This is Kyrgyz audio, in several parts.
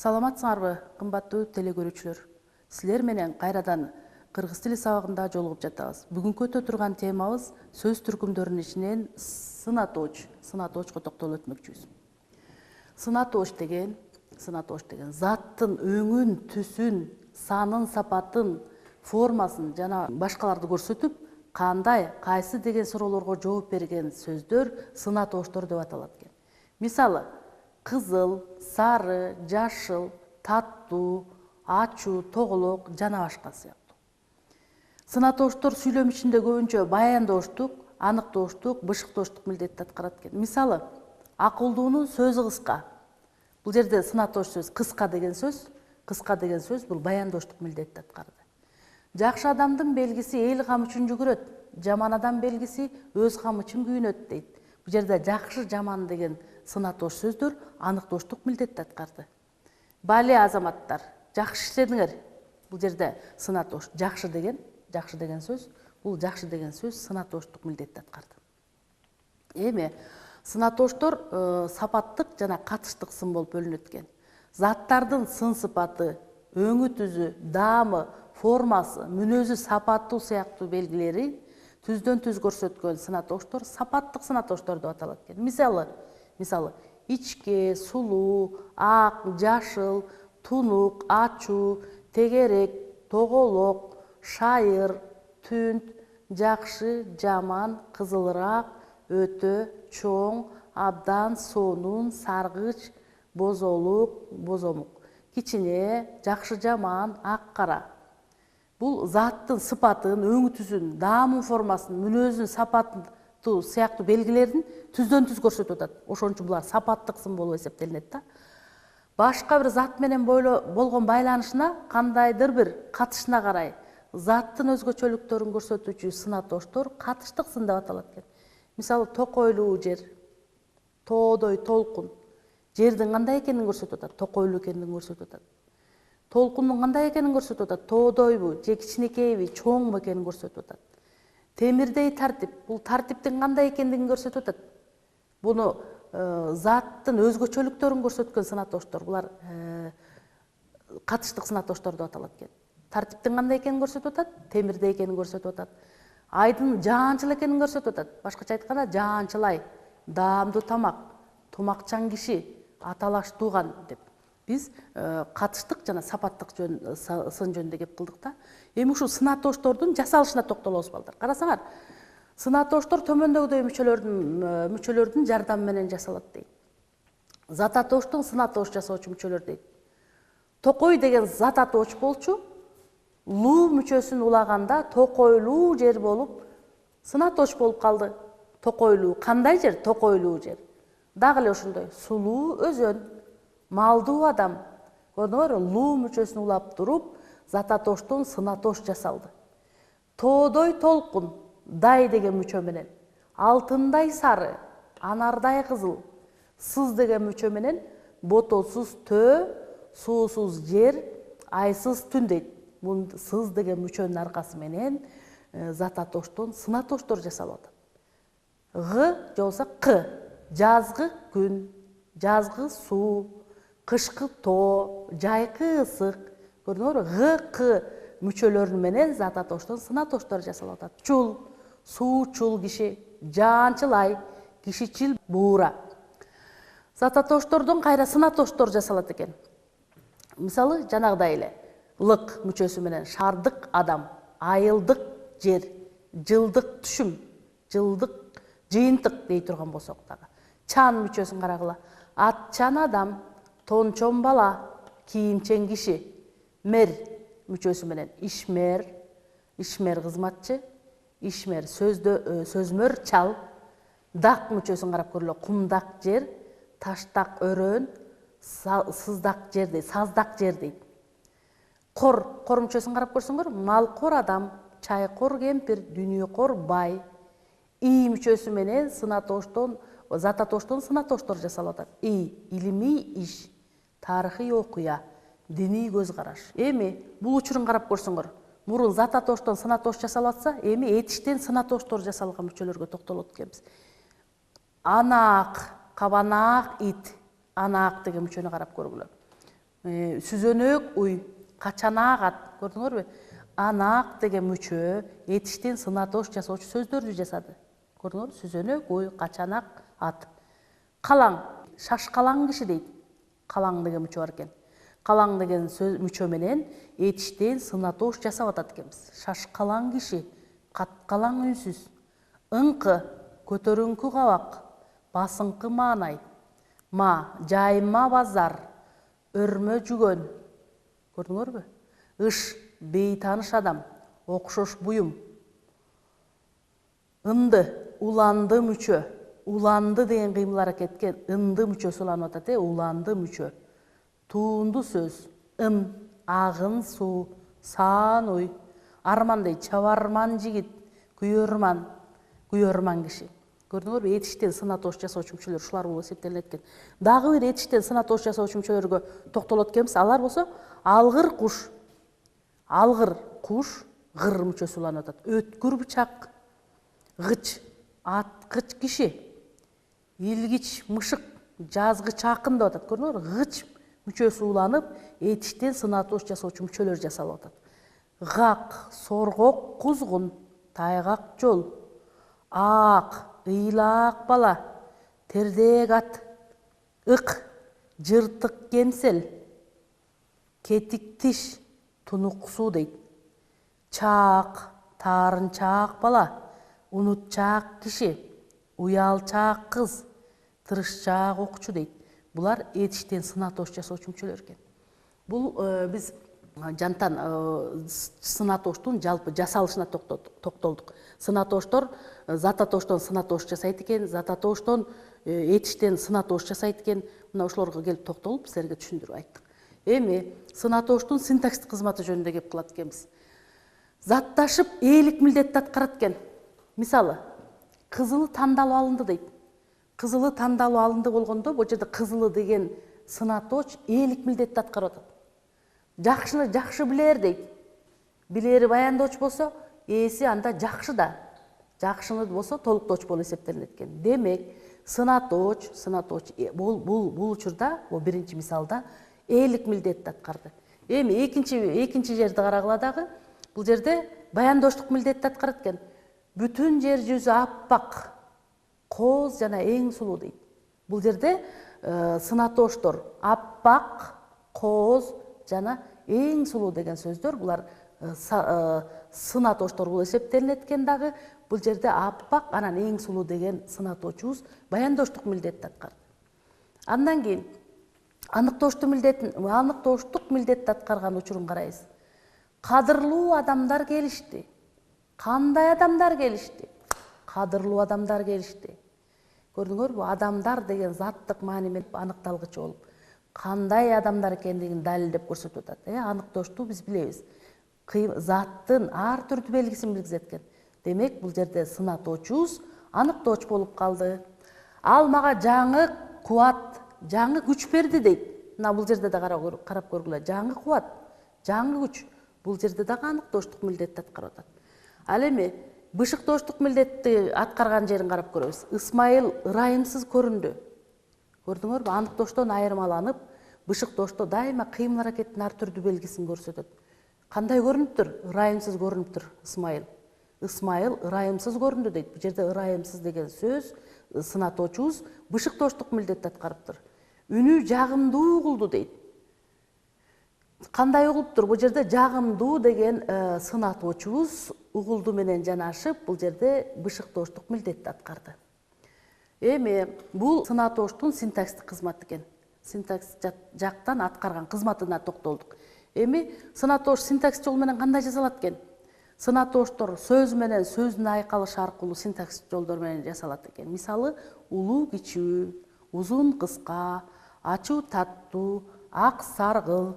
Саламатсыңарбы, кымбаттуу телекөрүүчүлөр. Силер менен кайрадан кыргыз тили сабагында жолугуп жатабыз. Бүгүнкү өтө турган темабыз сөз түркүмдөрүнүн ичинен сынатооч токтолуп өтмөкчүбүз. Сынатооч деген заттын өңүн, түсүн, санын, сапатын, формасын жана башкаларды көрсөтүп, кандай, кайсы деген суроолорго жооп берген сөздөр сынатоочтор деп аталат экен. Мисалы, кызыл, сары, жашыл, таттуу, ачуу, тоголок жана башка сыяктуу. Сынатоочтор сүйлөм ичинде көбүнчө баяндоочтук, аныктоочтук, бышыктоочтук милдетти аткарат экен. Мисалы, акылдуунун сөзү кыска. Бул жерде сынатооч сөз кыска деген сөз бул баяндоочтук милдетти аткарды. Жакшы адамдын белгиси эл камы үчүн жүгүрөт, жаман адам белгиси өз камы үчүн күйүнөт дейт. Бул жерде жакшы, жаман деген сынатооч сөздөр аныктоочтук милдетти аткарды. Бали азаматтар, жакшы иштедиңер. Бул жерде сынатооч жакшы деген сөз сынатоочтук милдетти аткарды. Эми сынатоочтор сапаттык жана катыштык сын болуп бөлүнөт экен. Заттардын сын сыпаты, өңү түзү, даамы, формасы, мүнөзү, сапаттуу сыяктуу белгилери түздөн түз көрсөткөн сынатоочтор сапаттык сынатоочтор деп аталат экен. Мисалы, ичке, сулуу, ак, жашыл, тунук, ачуу, тегерек, тоголок, шайыр, түнт, жакшы, жаман, кызылыраак, өтө, чоң, абдан, сонун, саргыч, бозолук, бозомук, кичине, жакшы, жаман, ак, кара. Бул заттын сыпатын, өңү түзүн, даамын, формасын, мүнөзүн, сапаттуу сыяктуу белгилерин түздөн түз көрсөтүп атат. Ошон үчүн булар сапаттык сын болуп эсептелинет да. Башка бир зат менен болгон байланышына, кандайдыр бир катышына карай заттын өзгөчөлүктөрүн көрсөтүүчү сынатоочтор катыштык сын деп аталат экен. Мисалы, токойлуу жер, тоодой толкун жердин кандай экенин көрсөтүп атат, токойлуу экенин көрсөтүп атат. Толкундун кандай экенин көрсөтүп атат, тоодойбу же кичинекейби, чоңбу экенин көрсөтүп атат. Темирдей тартип, бул тартиптин кандай экендигин көрсөтүп атат. Буну заттын өзгөчөлүктөрүн көрсөткөн сынатоочтор, булар катыштык сынатоочтор деп аталат экен. Тартиптин кандай экенин көрсөтүп атат, темирдей экенин көрсөтүп атат. Айдын жаанчыл экенин көрсөтүп атат. Башкача айтканда, жаанчыл ай, даамдуу тамак, тумакчан киши, аталаш тууган деп. Биз катыштык жана сапаттык сын жөнүндө кеп кылдык да. Эми ушул сынатоочтордун жасалышына токтолобуз балдар. Карасаңар, сынатоочтор төмөндөгүдөй мүчөлөрдүн жардамы менен жасалат дейт. Зататоочтун сынатооч жасоочу мүчөлөр дейт. Токой деген зататооч болчу, луу мүчөсүн улаганда токойлуу жер болуп, сынатооч болуп калды. Токойлуу, кандай жер? Токойлуу жер. Дагы эле ошондой, сулуу өзөн, малдуу адам, луу мүчөсүн улап туруп, зататоочтун сынатооч жасалды. Тоодой толкун, дай деген мүчө менен, алтындай сары, анардай кызыл, сыз деген мүчө менен, ботосуз төө, суусуз жер, айсыз түн дейт. Бул сыз деген мүчөнүн аркасы менен зататоочтон сынатоочтор жасалып атат. Г же болсо К, жазгы күн, жазгы суу, кышкы тоо, жайкы ысык. Көрдүңөрбү? Г, К мүчөлөрү менен зататоочтон сынатоочтор жасалып атат. Чул, суучул киши, жаанчыл ай, кишичил буура. Зататоочтордон кайра сынатоочтор жасалат экен. Мисалы, жанагыдай эле лык мүчөсү менен шардык адам, айылдык жер, жылдык түшүм, жылдык жыйынтык дей турган болсок дагы. Чан мүчөсүн карагыла. Атчан адам, тончон бала, кийимчен киши. Мер мүчөсү менен ишмер, ишмер кызматчы, ишмер сөзмөр чал. Дак мүчөсүн карап көрөлү. Кумдак жер, таштак өрөөн, сыздак жер дейт, саздак жер дейт. Кор мүчөсүн карап көрсөңөр, малкор адам, чайкор кемпир, дүйнөкор бай. И мүчөсү менен зататоочтон сынатоочтор жасалып атат. Илимий иш, тарыхый окуя, диний көз караш. Эми бул учурун карап көрсөңөр, мурун зататоочтон сынатооч жасалып атса, эми этиштен сынатоочтор жасалган мүчөлөргө токтолот экенбиз. Анаак, кабанаак ит, анаак деген мүчөнү карап көргүлө. сүзөнөк уй, качанак ат, көрдүңөрбү? Анак деген мүчө этиштен сынатош жасоочу сөздөрдү жасады. Көрдүңөрбү? Сүзөнөк уй, качанак ат. Калаң, шашкалаң киши дейт. Калаң деген мүчө бар экен. Калаң деген мүчө менен этиштен сынатош жасап атат экенбиз. Шашкалаң киши, каткалаң үнсүз. Ыңкы, көтөрүңкү кабак, басыңкы маанай. Ма, жайма базар, өрмө жүгөн. Көрдүңөрбү? Ыш, бейтаныш адам, окшош буюм. Ынды, уланды мүчө. Уланды деген кыймыл аракетке ынды мүчөсү уланып атат, уланды мүчө. Туунду сөз, агын суу, саан уй. Арман дейт, чабарман жигит, күйөрман киши. Көрдүңөрбү? Этиштен сынатош жасоочу мүчөлөр ушулар болуп эсептелет экен. Дагы бир этиштен сынатош жасоочу мүчөлөргө токтолот экенбиз. Алар болсо алгыр куш. Алгыр куш гыр мүчөсү уланып атат. Өткүр бычак, гыч, аткыч киши. Илгич мышык, жазгыч акын деп атат. Көрдүңөрбү? Гыч мүчөсү уланып, этиштен сынатош жасоочу мүчөлөр жасалып атат. Гак, соргок кузгун, тайгак жол. Аак, ыйлаак бала, тердек ат. Ык, жыртык кемсел. Кетик тиш, тунук суу дейт. Чаак, таарынчаак бала, унутчаак киши. Уялчаак кыз, тырышчаак окчу дейт. Булар этиштен сынатош жасоочу мүчөлөр экен. Бул биз жантан сынатоштун жалпы жасалышына токтолдук. Сынатоштор зататоштон сынатош жасайт экен, зататоштон этиштен сынатош жасайт экен. Мына ошолорго келип токтолуп силерге түшүндүрүп айттык. Эми сынатоштун синтакстик кызматы жөнүндө кеп кылат экенбиз. Затташып ээлик милдетти аткарат экен. Мисалы, кызылы тандалып алынды дейт. Кызылы тандалып алынды болгондо, бул жерде кызылы деген сынаточ ээлик милдетти аткарып атат. Жакшыны жакшы билер дейт. Билери баяндоочу болсо, ээси анда жакшы да. Жакшыны болсо толуктоочу болуп эсептелет экен. Демек, сынаточ бул учурда, бул биринчи мисалда ээлик милдетти аткарды. Эми экинчи жерди карагыла дагы, бул жерде баяндоочтук милдетти аткарат экен. Бүтүн жер жүзү аппак, кооз жана эң сулуу дейт. Бул жерде сынатоштор аппак, кооз жана эң сулуу деген сөздөр, булар сынатоштор болуп эсептелет экен дагы. Бул жерде аппак, анан эң сулуу деген сынатоочубуз баяндоочтук милдетти аткарды. Андан кийин аныктооштук милдетти аткарган учурун карайбыз. Кадырлуу адамдар келишти. Кандай адамдар келишти? Кадырлуу адамдар келишти. Көрдүңөрбү? Адамдар деген заттык маани менен аныкталгычы болуп, кандай адамдар экендигин далилдеп көрсөтүп атат. Аныктоошту биз билебиз. Заттын ар түрдүү белгисин билгизет экен. Демек, бул жерде сынатоочубуз аныктооч болуп калды. Ал мага жаңы кубат, жаңы күч берди дейт. Мына бул жерде да карап көргүлө. Жаңы кубат, жаңы күч. Бул жерде дагы аныктооштук милдетти аткарып атат. Ал эми бышыктооштук милдетти аткарган жерин карап көрөбүз. Ысмайыл ырайымсыз көрүндү. Көрдүңөрбү? Аныктооштон айырмаланып, бышыктоошто дайыма кыймыл аракеттин ар түрдүү белгисин көрсөтөт. Кандай көрүнүптүр? Ырайымсыз көрүнүптүр Ысмайыл. Ысмайыл ырайымсыз көрүндү дейт. Бул жерде ырайымсыз деген сөз сынатоочубуз бышыктооштук милдетти аткарыптыр. Үнү жагымдуу угулду дейт. Кандай угулуптур? Бул жерде жагымдуу деген сынатоочубуз угулду менен жанашып, бул жерде бышыктооштук милдетти аткарды. Эми бул сынатооштун синтакстик кызматы экен. Синтаксис жактан аткарган кызматына токтолдук. Эми сынатоош синтаксис жолу менен кандай жасалат экен? Сынатооштор сөз менен сөздүн айкалышы аркылуу синтаксис жолдор менен жасалат экен. Мисалы, улуу кичүү, узун кыска, ачуу таттуу, ак саргыл,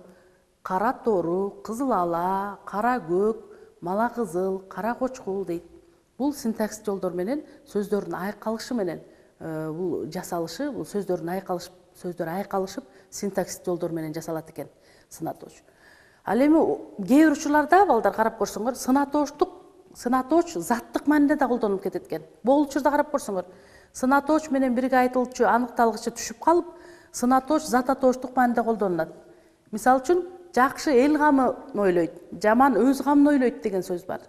кара тору, кызыл ала, кара көк, мала кызыл, кара кочкул дейт. Бул синтаксис жолдор менен сөздөрдүн айкалышы менен бул жасалышы, бул сөздөр айкалышып синтаксис жолдор менен жасалат экен сынатооч. Ал эми кээ бир учурларда балдар карап көрсөңөр, сынатооч заттык мааниде да колдонулуп кетет экен. Бул учурда карап көрсөңөр, сынатооч менен бирге айтылчу аныкталгычы түшүп калып, сынатооч зататооштук мааниде колдонулат. Мисалы үчүн жакшы эл камын ойлойт, жаман өз камын ойлойт деген сөз бар.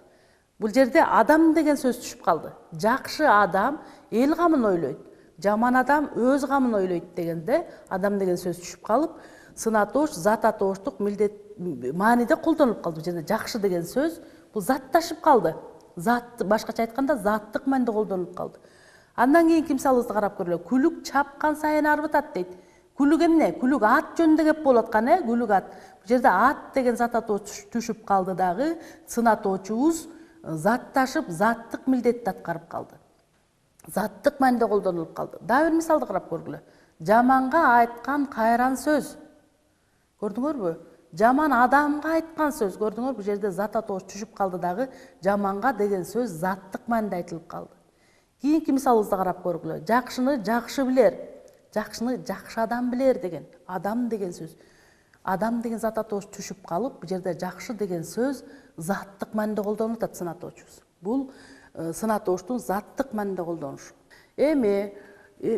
Бул жерде адам деген сөз түшүп калды. Жакшы адам эл камын ойлойт, жаман адам өз камын ойлойт дегенде адам деген сөз түшүп калып, сын атооч, зат атоочтук мааниде колдонулуп калды. Бул жерде жакшы деген сөз бул затташып калды. Зат, башкача айтканда, заттык мааниде колдонулуп калды. Андан кийинки мисалыбызды карап көрөлү. Күлүк чапкан сайын арбытат дейт. Күлүк эмне? Күлүк ат жөнүндө кеп болуп аткан, күлүк ат. Бул жерде ат деген зат атооч түшүп калды дагы, сын атоочубуз затташып, заттык милдетти аткарып калды. Заттык мааниде колдонулуп калды. Дагы бир мисалды карап көргүлө. Жаманга айткан кайран сөз. Көрдүңөрбү? Жаман адамга айткан сөз. Көрдүңөр, бул жерде зат атооч түшүп калды дагы, жаманга деген сөз заттык мааниде айтылып калды. Кийинки мисалыбызды карап көргүлө. Жакшыны жакшы билер. Жакшыны жакшы адам билер деген. Адам деген сөз. Адам деген зат атооч түшүп калып, бул жерде жакшы деген сөз заттык мааниде колдонулуп атат сын атоочубуз. Бул сын атоочтун заттык мааниде колдонушу. Эми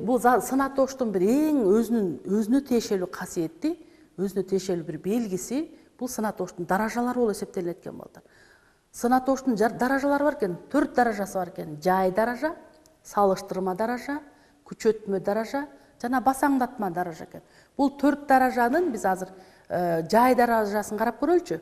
бул сын атоочтун бир эң өзүнө тиешелүү касиети, өзүнө тиешелүү бир белгиси бул сын атоочтун даражалары болуп эсептелет экен балдар. Сын атоочтун даражалары бар экен, 4 даражасы бар экен. Жай даража, салыштырма даража, күчөтмө даража жана басаңдатма даража экен. Бул 4 даражанын биз азыр жай даражасын карап көрөлүчү.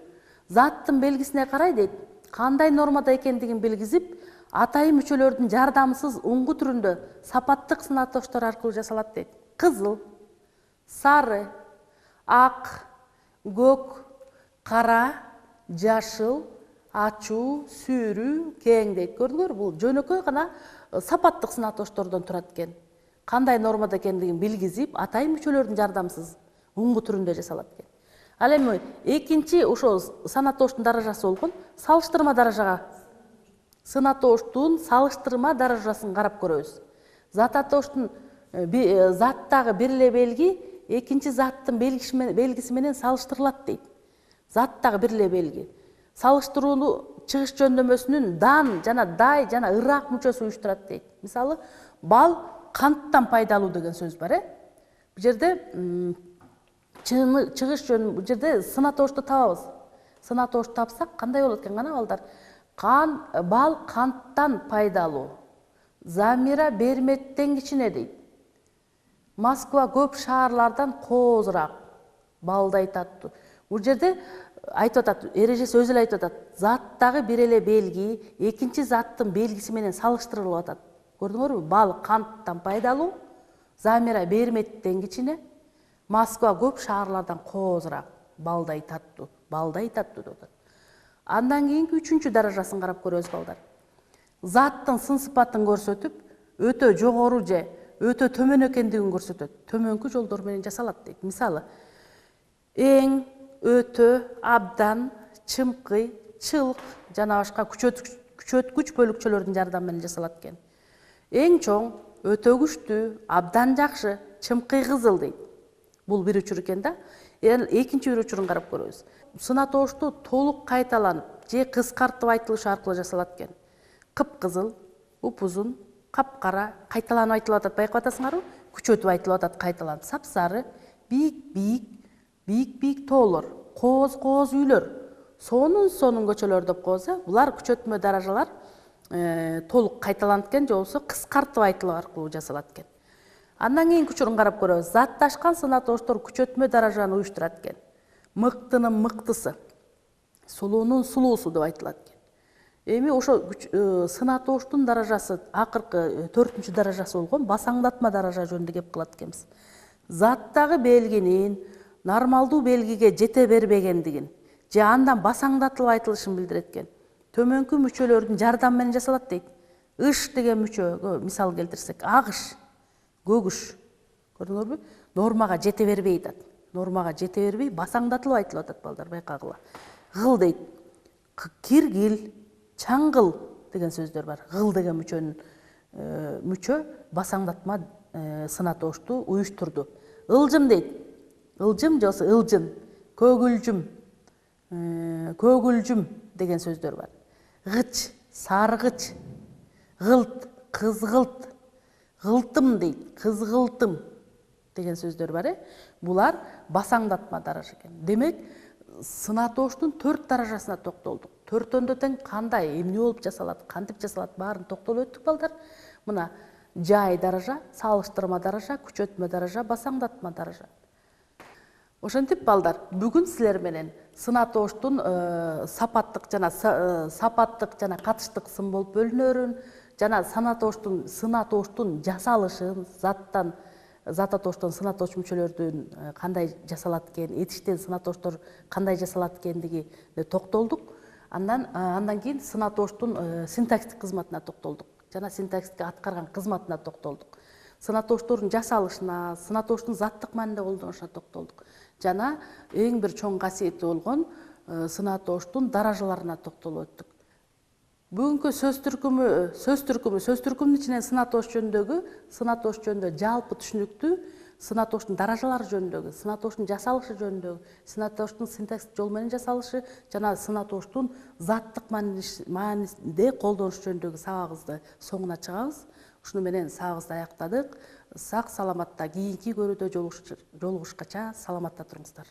Заттын белгисине карай дейт, кандай нормада экендигин билгизип, атайын мүчөлөрдүн жардамсыз уңгу түрүндө сапаттык сын атоочтор аркылуу жасалат дейт. Кызыл, сары, ак, көк, кара, жашыл, ачуу, сүүрүү, кең дейт. Көрдүңөр, бул жөнөкөй гана сапаттык сын атоочтордон турат экен. Кандай нормада экендигин билгизип, атайын мүчөлөрдүн жардамсыз уңгу түрүндө жасалат экен. Ал эми экинчи ошо сын атоочтун даражасы болгон салыштырма даражага, сын атоочтун салыштырма даражасын карап көрөбүз. Зат атоочтун заттагы бир эле белги экинчи заттын белгиси менен салыштырылат дейт. Заттагы бир эле белги. Салыштырууну чыгыш жөндөмөсүнүн дан жана дай жана ырак мүчөсү уюштурат дейт. Мисалы, бал канттан пайдалуу деген сөз бар, Бул жерде чыгыш жөн, бул жерде сын атоочту табабыз. Сын атоочту тапсак кандай болот экен гана балдар? Бал канттан пайдалуу. Замира Берметтен кичине дейт. Москва көп шаарлардан коозураак, балдай таттуу. Бул жерде айтып атат, эрежеси өзү эле айтып атат. Заттагы бир эле белги экинчи заттын белгиси менен салыштырылып атат. Көрдүңөрбү? Бал канттан пайдалуу, Замира Берметтен кичине, Москва көп шаарлардан коозураак, балдай таттуу деп атат. Андан кийинки 3-чү даражасын карап көрөбүз балдар. Заттын сын сыпатын көрсөтүп, өтө жогору же өтө төмөн экендигин көрсөтөт. Төмөнкү жолдор менен жасалат дейт. Мисалы, эң, өтө, абдан, чымкый, чылк жана башка күчөткүч бөлүкчөлөрдүн жардамы менен жасалат экен. Эң чоң, өтө күчтүү, абдан жакшы, чымкый кызыл дейт. Бул бир учур экен да. Экинчи бир учурун карап көрөбүз. Сын атоочту толук кайталанып же кыскартып айтылышы аркылуу жасалат экен. Кыпкызыл, упузун, капкара, кайталанып айтылып атат, байкап атасыңарбы? Күчөтүп айтылып атат, кайталанып. Сапсары, бийик тоолор, кооз үйлөр, сонун көчөлөр деп коебуз. Булар күчөтмө даражалар толук кайталанып экен, же болбосо кыскартып айтылуу аркылуу жасалат экен. Андан кийинки учурун карап көрөбүз. Затташкан сын атоочтор күчөтмө даражаны уюштурат экен. Мыктынын мыктысы, сулуунун сулуусу деп айтылат экен. Эми ошо сын атоочтун даражасы, акыркы 4-чү даражасы болгон басаңдатма даража жөнүндө кеп кылат экенбиз. Заттагы белгинин нормалдуу белгиге жете бербегендигин же андан басаңдатылып айтылышын билдирет экен. Төмөнкү мүчөлөрдүн жардамы менен жасалат дейт. Ыш деген мүчөгө мисал келтирсек, агыш, көгүш. Көрдүңөрбү? Нормага жете бербей атат. Нормага жете бербей басаңдатылып айтылып атат балдар, байкагыла. Гыл дейт. Киргил, чаңгыл деген сөздөр бар. Гыл деген мүчө басаңдатма сын атоочту уюштурду. Ылжым дейт. Ылжым же болбосо ылжын, көгүлжүм деген сөздөр бар. Гыч, саргыч, гылт, кызгылт, гылтым дейт, кызгылтым. деген сөздөр бар. Булар басаңдатма даража экен. Демек, сынатооштун 4 даражасына токтолдук. 4-төндө тең кандай, эмне болуп жасалат, кантип жасалат, баарын токтолуп өттүк балдар. Мына жай даража, салыштырма даража, күчөтмө даража, басаңдатма даража. Ошентип балдар, бүгүн силер менен сынатооштун сапаттык жана катыштык сын болуп бөлүнөрүн, жана сынатооштун жасалышын, зататооштон сынатооч мүчөлөрдүн кандай жасалат экен, этиштен сынатооштор кандай жасалат экендигине токтолдук. Андан кийин сынатооштун синтаксистик кызматына токтолдук жана синтаксистке аткарган кызматына токтолдук. Сынатооштордун жасалышына, сынатооштун заттык маанилде колдонушуна токтолдук. Жана эң бир чоң касиети болгон сынатооштун даражаларына токтолуп өттүк. Бүгүнкү сөз түркүмүнүн ичинен сынатоош жөнүндө жалпы түшүнүктүү, сынатооштун даражалары жөнүндөгү, сынатооштун жасалышы жөнүндөгү, сынатооштун синтаксистик жол менен жасалышы жана сынатооштун заттык маанисинде колдонуш жөнүндөгү сабагыбызды соңуна чыгабыз. Ушуну менен сабагыбызды аяктадык. Сак саламатта кийинки көрүүдө жолугушкача саламатта туруңуздар.